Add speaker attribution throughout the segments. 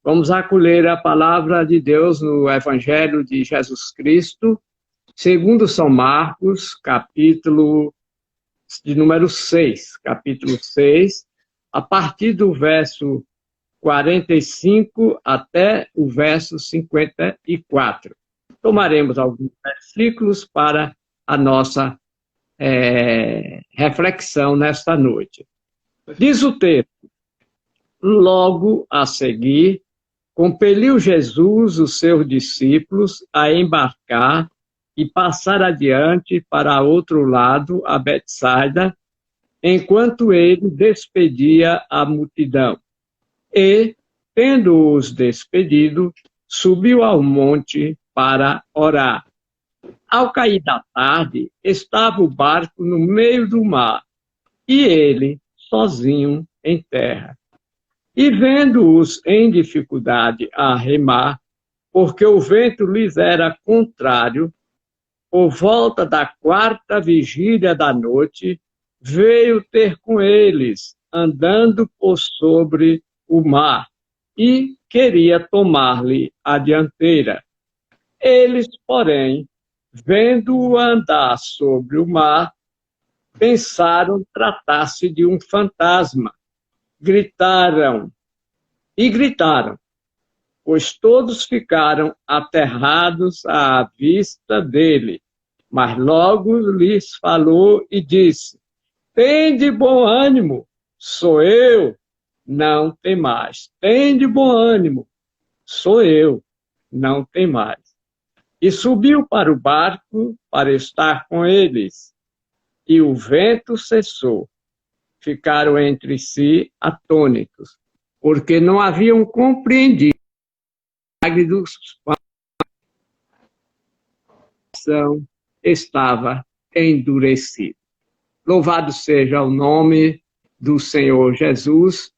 Speaker 1: Vamos acolher a palavra de Deus no Evangelho de Jesus Cristo, segundo São Marcos, capítulo de número 6, capítulo 6, a partir do verso 45 até o verso 54. Tomaremos alguns versículos para a nossa reflexão nesta noite. Diz o texto: logo a seguir, compeliu Jesus os seus discípulos a embarcar e passar adiante para outro lado, a Betsaida, enquanto ele despedia a multidão. E, tendo-os despedido, subiu ao monte para orar. Ao cair da tarde, estava o barco no meio do mar, e ele sozinho em terra. E vendo-os em dificuldade a remar, porque o vento lhes era contrário, por volta da 4ª vigília da noite, veio ter com eles, andando por sobre o mar, e queria tomar-lhe a dianteira. Eles, porém, vendo-o andar sobre o mar, pensaram tratar-se de um fantasma. Gritaram, pois todos ficaram aterrados à vista dele. Mas logo lhes falou e disse: tende bom ânimo, sou eu, não temais. Tende bom ânimo, sou eu, não temais. E subiu para o barco para estar com eles. E o vento cessou. Ficaram entre si atônitos, porque não haviam compreendido o milagre dos pães. O coração estava endurecido. Louvado seja o nome do Senhor Jesus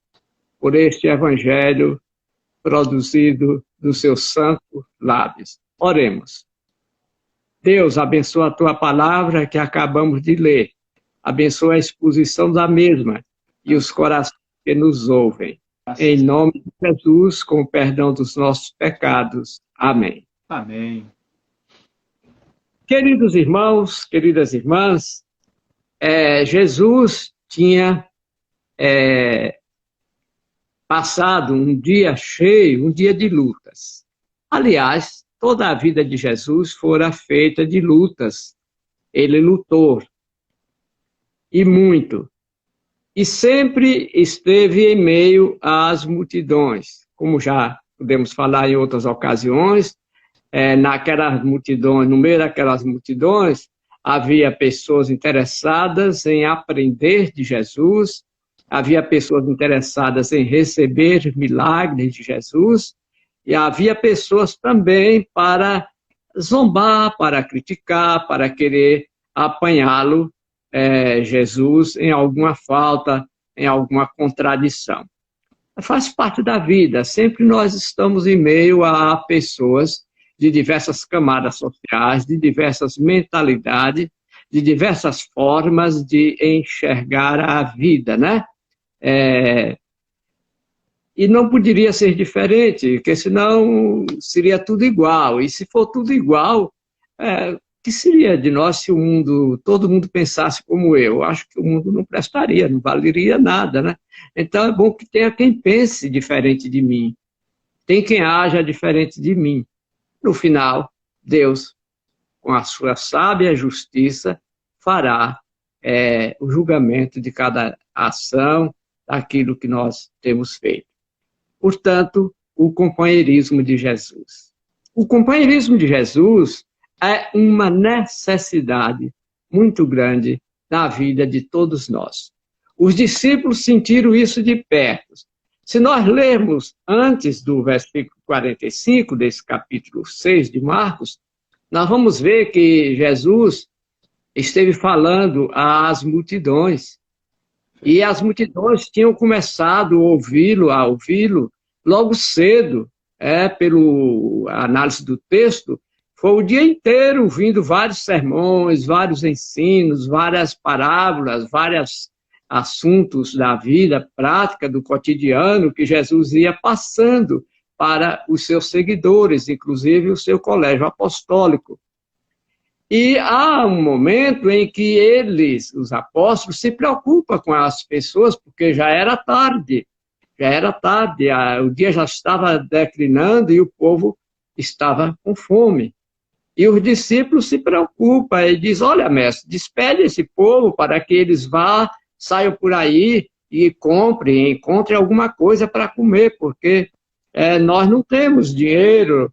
Speaker 1: por este evangelho produzido dos seus santos lábios. Oremos. Deus, abençoa a tua palavra que acabamos de ler. Abençoa a exposição da mesma e os corações que nos ouvem. Em nome de Jesus, com o perdão dos nossos pecados. Amém.
Speaker 2: Amém.
Speaker 1: Queridos irmãos, queridas irmãs, Jesus tinha passado um dia cheio, um dia de lutas. Aliás, toda a vida de Jesus fora feita de lutas. Ele lutou. E muito. E sempre esteve em meio às multidões. Como já podemos falar em outras ocasiões, naquelas multidões, no meio daquelas multidões, havia pessoas interessadas em aprender de Jesus, havia pessoas interessadas em receber milagres de Jesus, e havia pessoas também para zombar, para criticar, para querer apanhá-lo, Jesus, em alguma falta, em alguma contradição. Faz parte da vida, sempre nós estamos em meio a pessoas de diversas camadas sociais, de diversas mentalidades, de diversas formas de enxergar a vida, né? E não poderia ser diferente, porque senão seria tudo igual. E se for tudo igual, que seria de nós se todo mundo pensasse como eu? Acho que o mundo não prestaria, não valeria nada, né? Então é bom que tenha quem pense diferente de mim, tem quem haja diferente de mim. No final, Deus, com a sua sábia justiça, fará o julgamento de cada ação, daquilo que nós temos feito. Portanto, o companheirismo de Jesus. O companheirismo de Jesus é uma necessidade muito grande na vida de todos nós. Os discípulos sentiram isso de perto. Se nós lermos antes do versículo 45 desse capítulo 6 de Marcos, nós vamos ver que Jesus esteve falando às multidões. E as multidões tinham começado a ouvi-lo logo cedo, pela análise do texto. Foi o dia inteiro ouvindo vários sermões, vários ensinos, várias parábolas, vários assuntos da vida prática, do cotidiano, que Jesus ia passando para os seus seguidores, inclusive o seu colégio apostólico. E há um momento em que eles, os apóstolos, se preocupam com as pessoas, porque já era tarde, o dia já estava declinando e o povo estava com fome. E os discípulos se preocupam e dizem, olha, mestre, despede esse povo para que eles saiam por aí e encontrem alguma coisa para comer, porque nós não temos dinheiro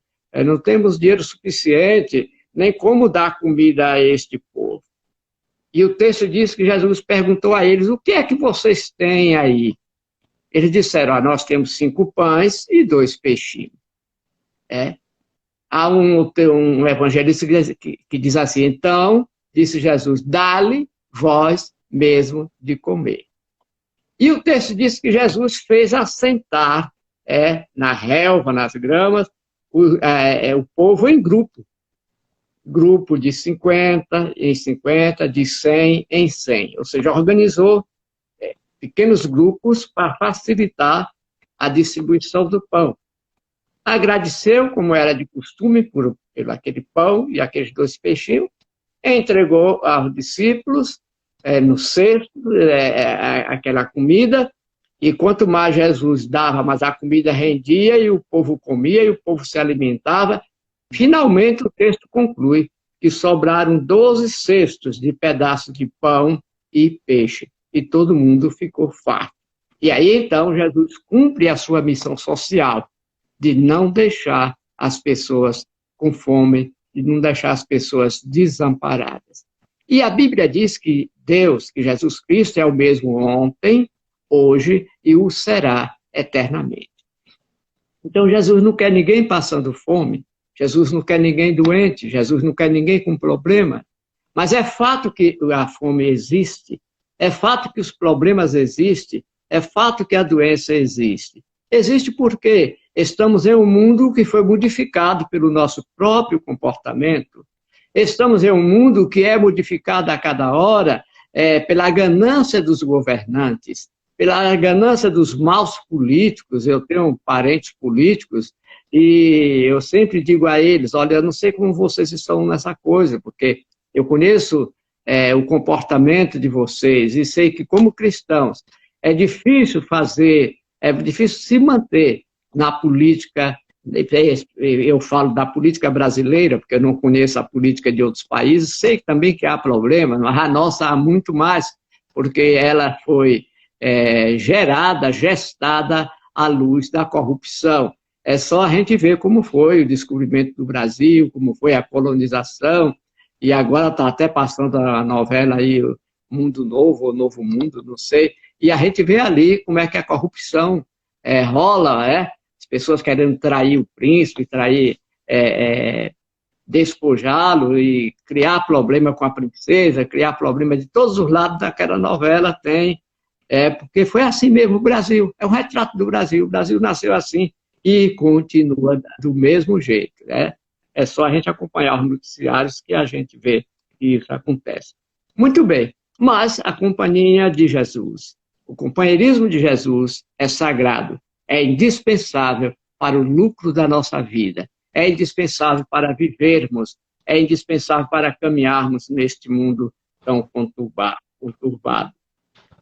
Speaker 1: suficiente, nem como dar comida a este povo. E o texto diz que Jesus perguntou a eles, o que é que vocês têm aí? Eles disseram, nós temos 5 pães e 2 peixinhos. Há um evangelista que diz assim, então, disse Jesus, dá-lhe vós mesmo de comer. E o texto diz que Jesus fez assentar na relva, nas gramas, o povo em grupo de 50 em 50, de 100 em 100. Ou seja, organizou pequenos grupos para facilitar a distribuição do pão. Agradeceu, como era de costume, por aquele pão e aqueles 2 peixinhos, entregou aos discípulos, no cesto, aquela comida, e quanto mais Jesus dava, mais a comida rendia, e o povo comia, e o povo se alimentava. Finalmente, o texto conclui que sobraram 12 cestos de pedaços de pão e peixe, e todo mundo ficou farto. E aí, então, Jesus cumpre a sua missão social, de não deixar as pessoas com fome, de não deixar as pessoas desamparadas. E a Bíblia diz que Deus, que Jesus Cristo é o mesmo ontem, hoje e o será eternamente. Então, Jesus não quer ninguém passando fome, Jesus não quer ninguém doente, Jesus não quer ninguém com problema, mas é fato que a fome existe, é fato que os problemas existem, é fato que a doença existe. Existe porque estamos em um mundo que foi modificado pelo nosso próprio comportamento. Estamos em um mundo que é modificado a cada hora pela ganância dos governantes, pela ganância dos maus políticos. Eu tenho parentes políticos e eu sempre digo a eles, olha, eu não sei como vocês estão nessa coisa, porque eu conheço o comportamento de vocês e sei que, como cristãos, é difícil se manter na política. Eu falo da política brasileira, porque eu não conheço a política de outros países, sei também que há problema, mas a nossa há muito mais, porque ela foi gestada à luz da corrupção. É só a gente ver como foi o descobrimento do Brasil, como foi a colonização, e agora está até passando a novela aí, Mundo Novo, ou Novo Mundo, não sei, e a gente vê ali como é que a corrupção rola, as pessoas querendo trair o príncipe, despojá-lo e criar problema com a princesa, criar problema de todos os lados daquela novela tem, porque foi assim mesmo o Brasil, é um retrato do Brasil, o Brasil nasceu assim e continua do mesmo jeito, É só a gente acompanhar os noticiários que a gente vê que isso acontece. Muito bem, mas a companhia de Jesus, o companheirismo de Jesus é sagrado, é indispensável para o lucro da nossa vida, é indispensável para vivermos, é indispensável para caminharmos neste mundo tão conturbado.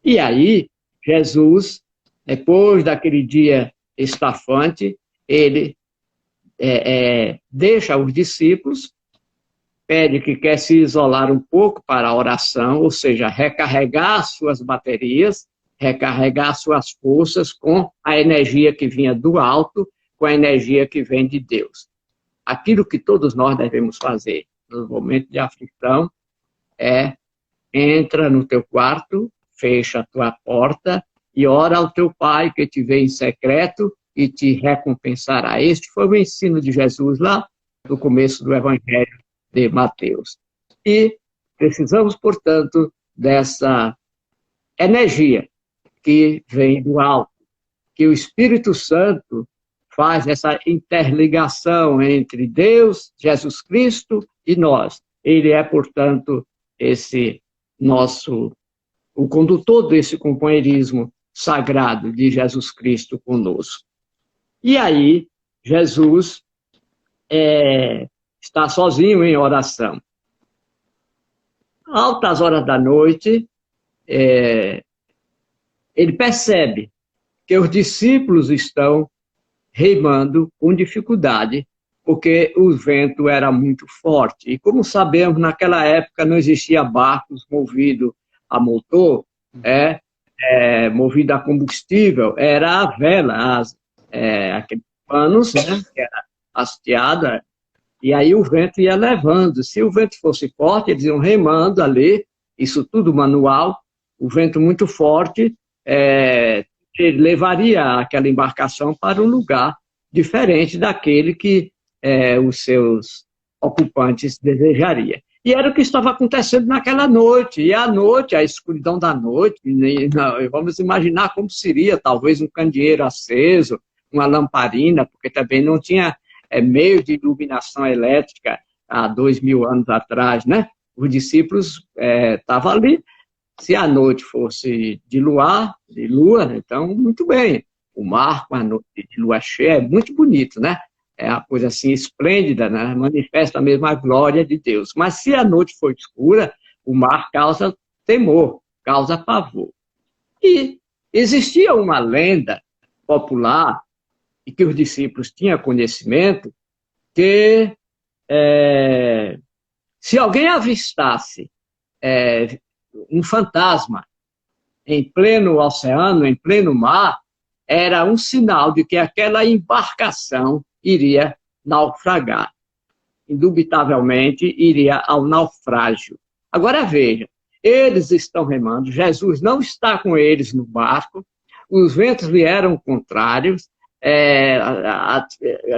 Speaker 1: E aí, Jesus, depois daquele dia estafante, ele deixa os discípulos, pede que quer se isolar um pouco para a oração, ou seja, recarregar suas baterias, recarregar suas forças com a energia que vinha do alto, com a energia que vem de Deus. Aquilo que todos nós devemos fazer no momento de aflição entra no teu quarto, fecha a tua porta e ora ao teu Pai que te vê em secreto e te recompensará. Este foi o ensino de Jesus lá no começo do Evangelho de Mateus. E precisamos, portanto, dessa energia que vem do alto, que o Espírito Santo faz essa interligação entre Deus, Jesus Cristo e nós. Ele é, portanto, o condutor desse companheirismo sagrado de Jesus Cristo conosco. E aí, Jesus está sozinho em oração. Altas horas da noite, ele percebe que os discípulos estão remando com dificuldade, porque o vento era muito forte. E como sabemos, naquela época não existia barcos movidos a motor, movido a combustível, era a vela, aqueles panos, né, que era hasteada, e aí o vento ia levando. Se o vento fosse forte, eles iam remando ali, isso tudo manual, o vento muito forte levaria aquela embarcação para um lugar diferente daquele que os seus ocupantes desejariam. E era o que estava acontecendo naquela noite. E à noite, a escuridão da noite, vamos imaginar como seria, talvez um candeeiro aceso, uma lamparina, porque também não tinha meio de iluminação elétrica há 2000 anos atrás, né? Os discípulos estavam ali. Se a noite fosse de lua, então, muito bem. O mar com a noite de lua cheia é muito bonito, né? É uma coisa assim esplêndida, né? Manifesta mesmo a glória de Deus. Mas se a noite for escura, o mar causa temor, causa pavor. E existia uma lenda popular, e que os discípulos tinham conhecimento, que se alguém avistasse um fantasma em pleno oceano, em pleno mar, era um sinal de que aquela embarcação iria naufragar. Indubitavelmente, iria ao naufrágio. Agora veja, eles estão remando, Jesus não está com eles no barco, os ventos vieram contrários,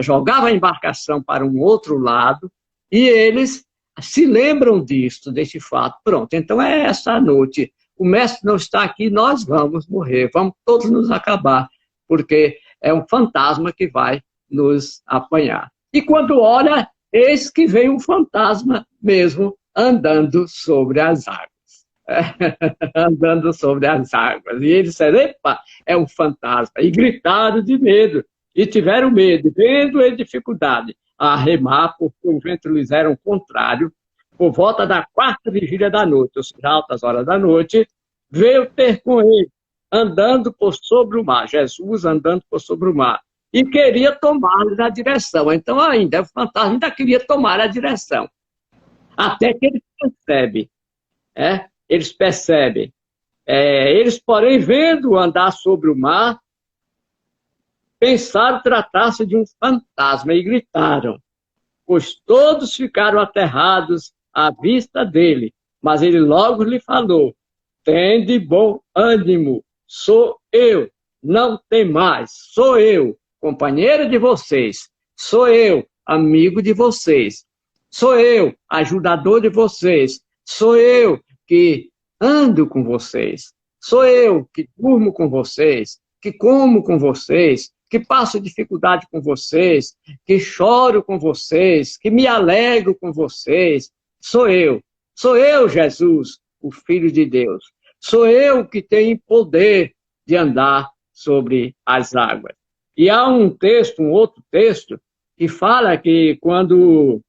Speaker 1: jogava a embarcação para um outro lado, e eles se lembram disso, desse fato. Pronto, então é essa noite. O mestre não está aqui, nós vamos morrer, vamos todos nos acabar, porque é um fantasma que vai nos apanhar. E quando olha, eis que vem um fantasma mesmo andando sobre as águas. Andando sobre as águas. E eles disseram, epa, é um fantasma. E gritaram de medo. E tiveram medo, vendo a dificuldade a remar, porque o vento lhes era o contrário. Por volta da 4ª vigília da noite, ou seja, altas horas da noite, veio ter com ele, andando por sobre o mar. Jesus andando por sobre o mar. E queria tomar-lhes a direção. Então, ainda, o fantasma ainda queria tomar a direção. Até que ele percebe. Eles percebem. Eles, porém, vendo andar sobre o mar, pensaram tratar-se de um fantasma e gritaram, pois todos ficaram aterrados à vista dele. Mas ele logo lhe falou, tende bom ânimo, sou eu, não temais, sou eu, companheiro de vocês, sou eu, amigo de vocês, sou eu, ajudador de vocês, sou eu que ando com vocês, sou eu que durmo com vocês, que como com vocês, que passo dificuldade com vocês, que choro com vocês, que me alegro com vocês, sou eu, Jesus, o Filho de Deus, sou eu que tenho poder de andar sobre as águas. E há um outro texto, que fala que quando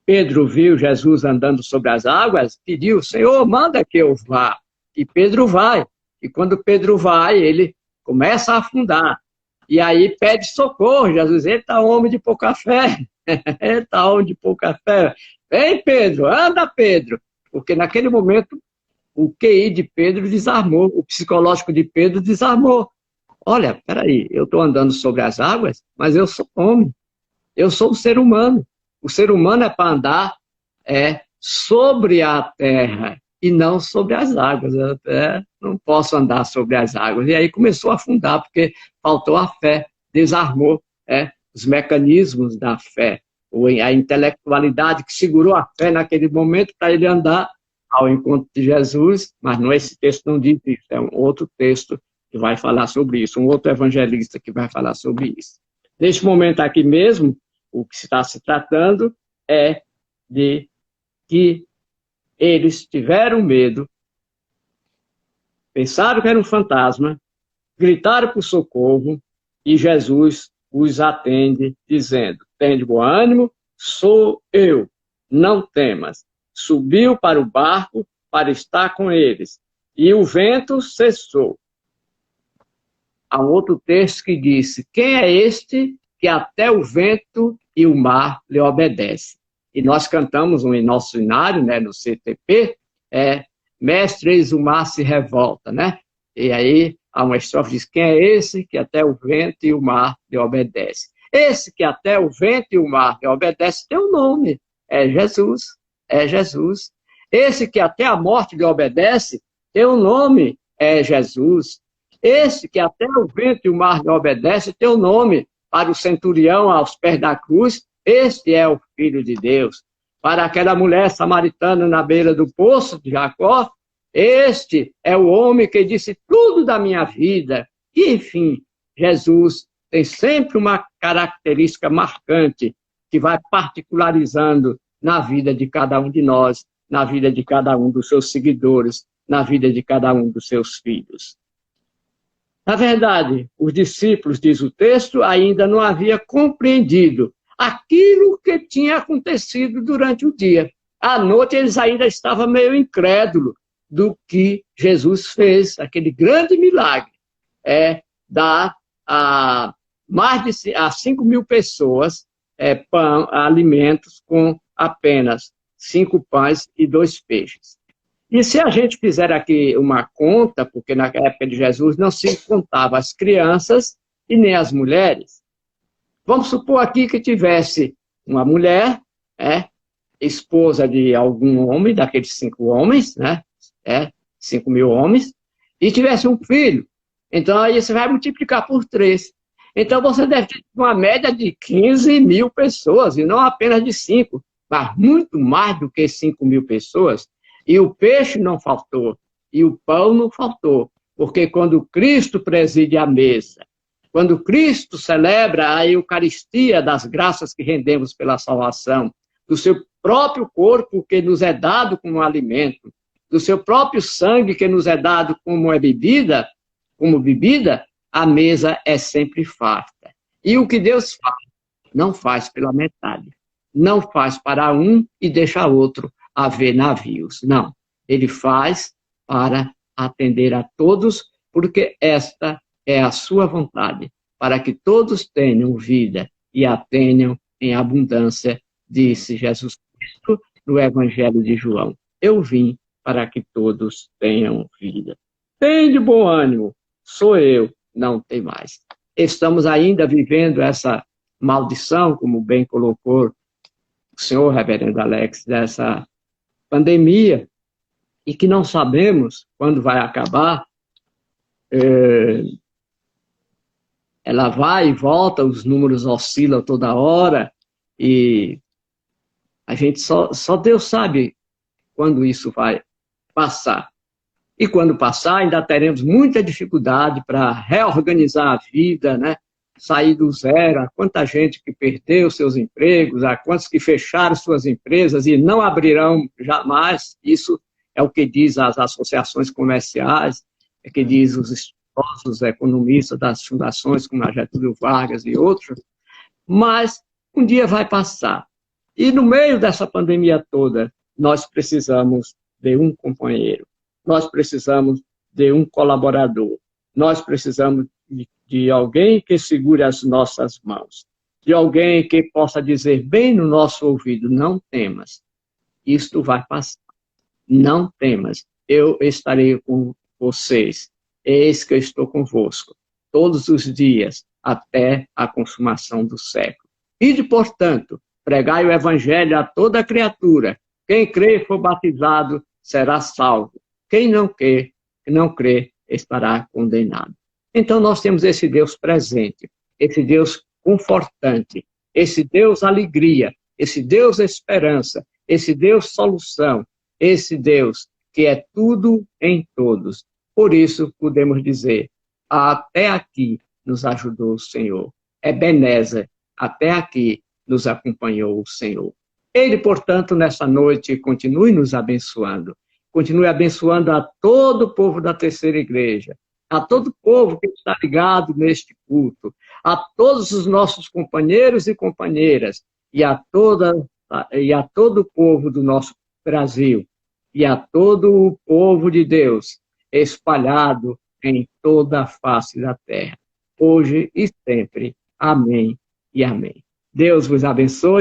Speaker 1: Pedro viu Jesus andando sobre as águas, pediu, Senhor, manda que eu vá. E Pedro vai. E quando Pedro vai, ele começa a afundar. E aí pede socorro. Jesus, eita, homem de pouca fé. Eita, homem de pouca fé. Vem, Pedro, anda, Pedro. Porque naquele momento, o QI de Pedro desarmou, o psicológico de Pedro desarmou. Olha, peraí, eu estou andando sobre as águas, mas eu sou homem. Eu sou um ser humano. O ser humano é para andar sobre a terra e não sobre as águas. Eu não posso andar sobre as águas. E aí começou a afundar, porque faltou a fé, desarmou os mecanismos da fé, ou a intelectualidade que segurou a fé naquele momento para ele andar ao encontro de Jesus, mas não, esse texto não diz isso, é um outro texto que vai falar sobre isso, um outro evangelista que vai falar sobre isso. Neste momento aqui mesmo, o que está se tratando é de que eles tiveram medo, pensaram que era um fantasma, gritaram por socorro e Jesus os atende, dizendo: tende bom ânimo, sou eu, não temas. Subiu para o barco para estar com eles, e o vento cessou. Há um outro texto que disse: quem é este que até o vento e o mar lhe obedecem? E nós cantamos em nosso hinário, né, no CTP, Mestre, eis o mar se revolta, né? E aí há uma estrofe que diz: quem é esse que até o vento e o mar lhe obedece? Esse que até o vento e o mar lhe obedece tem um nome, é Jesus, é Jesus. Esse que até a morte lhe obedece tem um nome, é Jesus. Esse que até o vento e o mar lhe obedece tem um nome, para o centurião aos pés da cruz, este é o Filho de Deus. Para aquela mulher samaritana na beira do poço de Jacó, este é o homem que disse tudo da minha vida. E, enfim, Jesus tem sempre uma característica marcante que vai particularizando na vida de cada um de nós, na vida de cada um dos seus seguidores, na vida de cada um dos seus filhos. Na verdade, os discípulos, diz o texto, ainda não haviam compreendido aquilo que tinha acontecido durante o dia. À noite, eles ainda estavam meio incrédulos do que Jesus fez, aquele grande milagre, dar a mais de 5.000 pessoas alimentos com apenas 5 pães e 2 peixes. E se a gente fizer aqui uma conta, porque na época de Jesus não se contava as crianças e nem as mulheres, vamos supor aqui que tivesse uma mulher, esposa de algum homem, daqueles 5 homens, 5.000 homens, e tivesse um filho. Então aí você vai multiplicar por 3. Então você deve ter uma média de 15.000 pessoas, e não apenas de 5, mas muito mais do que 5.000 pessoas. E o peixe não faltou, e o pão não faltou, porque quando Cristo preside a mesa, quando Cristo celebra a Eucaristia das graças que rendemos pela salvação, do seu próprio corpo que nos é dado como alimento, do seu próprio sangue que nos é dado como bebida, a mesa é sempre farta. E o que Deus faz? Não faz pela metade. Não faz para um e deixa outro haver navios. Não. Ele faz para atender a todos, porque esta é a sua vontade, para que todos tenham vida e a tenham em abundância, disse Jesus Cristo no Evangelho de João. Eu vim para que todos tenham vida. Tende bom ânimo, sou eu, não tem mais. Estamos ainda vivendo essa maldição, como bem colocou o senhor reverendo Alex, dessa pandemia, e que não sabemos quando vai acabar. Ela vai e volta, os números oscilam toda hora, e a gente só Deus sabe quando isso vai passar. E quando passar, ainda teremos muita dificuldade para reorganizar a vida, né? Sair do zero. Há quanta gente que perdeu seus empregos, há quantos que fecharam suas empresas e não abrirão jamais. Isso é o que diz as associações comerciais, é o que diz os estudiosos economistas das fundações, como a Getúlio Vargas e outros. Mas um dia vai passar. E no meio dessa pandemia toda, nós precisamos de um companheiro. Nós precisamos de um colaborador. Nós precisamos de alguém que segure as nossas mãos. De alguém que possa dizer bem no nosso ouvido: não temas, isto vai passar. Não temas, eu estarei com vocês. Eis que eu estou convosco todos os dias até a consumação do século. Ide, portanto, pregai o evangelho a toda criatura. Quem crê e for batizado será salvo. Quem não crê, estará condenado. Então nós temos esse Deus presente, esse Deus confortante, esse Deus alegria, esse Deus esperança, esse Deus solução, esse Deus que é tudo em todos. Por isso podemos dizer: até aqui nos ajudou o Senhor. Ebenezer, até aqui nos acompanhou o Senhor. Ele, portanto, nessa noite, continue nos abençoando. Continue abençoando a todo o povo da Terceira Igreja. a todo o povo que está ligado neste culto, a todos os nossos companheiros e companheiras, e a todo o povo do nosso Brasil, e a todo o povo de Deus, espalhado em toda a face da terra, hoje e sempre. Amém e amém. Deus vos abençoe.